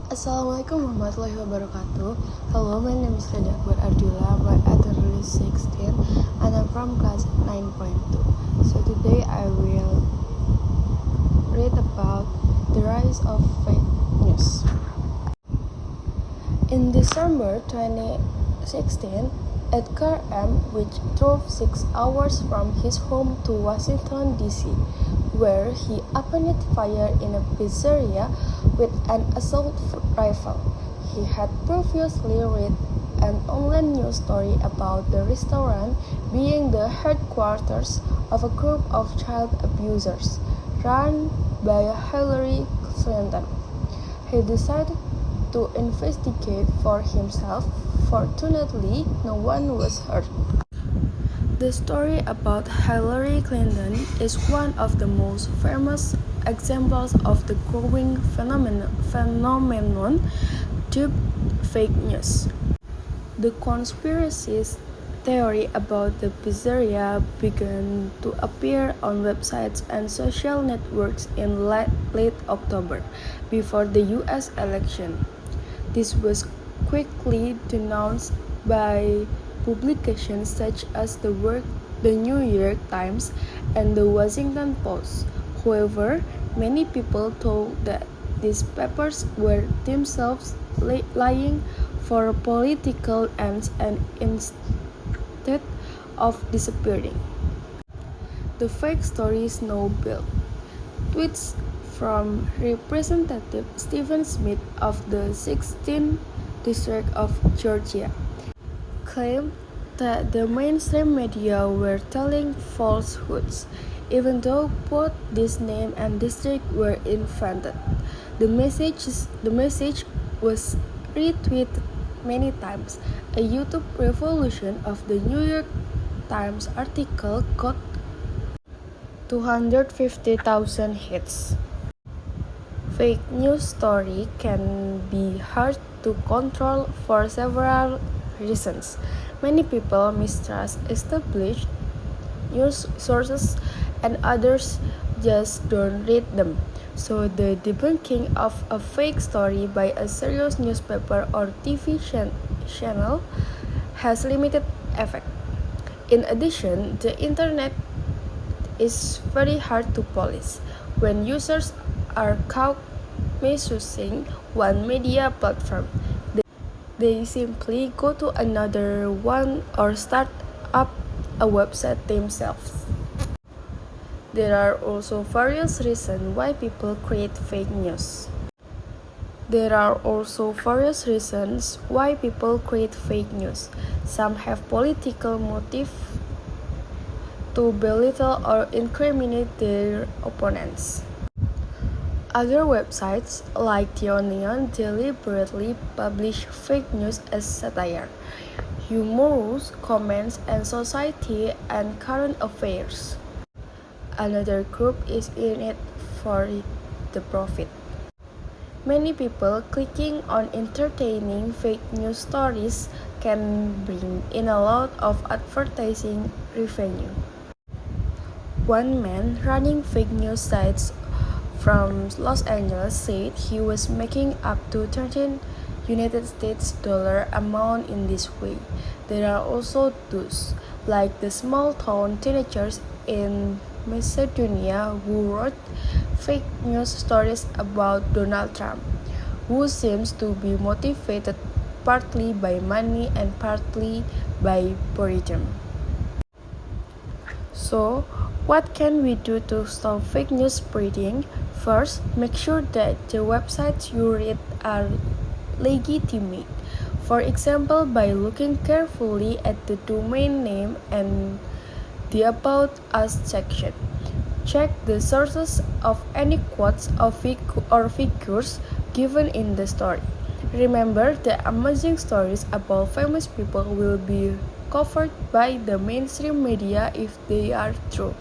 Assalamualaikum warahmatullahi wabarakatuh. Hello, my name is Reda Akbar Ardila. My age is 16 and I'm from class 9.2. So today I will read about the rise of fake news. In December 2016, Edgar M. which drove 6 hours from his home to Washington, D.C., where he opened fire in a pizzeria with an assault rifle. He had previously read an online news story about the restaurant being the headquarters of a group of child abusers run by Hillary Clinton. He decided to investigate for himself. Fortunately, no one was hurt. The story about Hillary Clinton is one of the most famous examples of the growing phenomenon deep fake news. The conspiracy theory about the pizzeria began to appear on websites and social networks in late October, before the U.S. election. This was quickly denounced by publications such as the New York Times and the Washington Post. However, many people thought that these papers were themselves lying for political ends and instead of disappearing. The fake story snowballed. Tweets from Representative Stephen Smith of the 16th District of Georgia claimed that the mainstream media were telling falsehoods, even though both this name and district were invented. The message was retweeted many times. A YouTube revolution of the New York Times article got 250,000 hits. Fake news story can be hard to control for several reasons. Many people mistrust established news sources and others just don't read them. So the debunking of a fake story by a serious newspaper or TV channel has limited effect. In addition, the internet is very hard to police. When users are caught misusing one media platform, they simply go to another one or start up a website themselves. There are also various reasons why people create fake news. Some have political motive to belittle or incriminate their opponents. Other websites, like The Onion, deliberately publish fake news as satire, humorous comments on society and current affairs. Another group is in it for the profit. Many people clicking on entertaining fake news stories can bring in a lot of advertising revenue. One man running fake news sites from Los Angeles said he was making up to $13 United States amount in this way. There are also those, like the small-town teenagers in Macedonia who wrote fake news stories about Donald Trump, who seems to be motivated partly by money and partly by boredom. So, what can we do to stop fake news spreading? First, make sure that the websites you read are legitimate. For example, by looking carefully at the domain name and the About Us section. Check the sources of any quotes or figures given in the story. Remember that amazing stories about famous people will be covered by the mainstream media if they are true.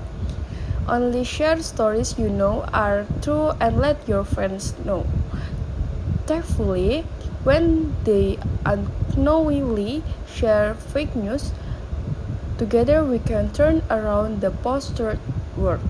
Only share stories you know are true and let your friends know. Thankfully, when they unknowingly share fake news, together we can turn around the post-truth world.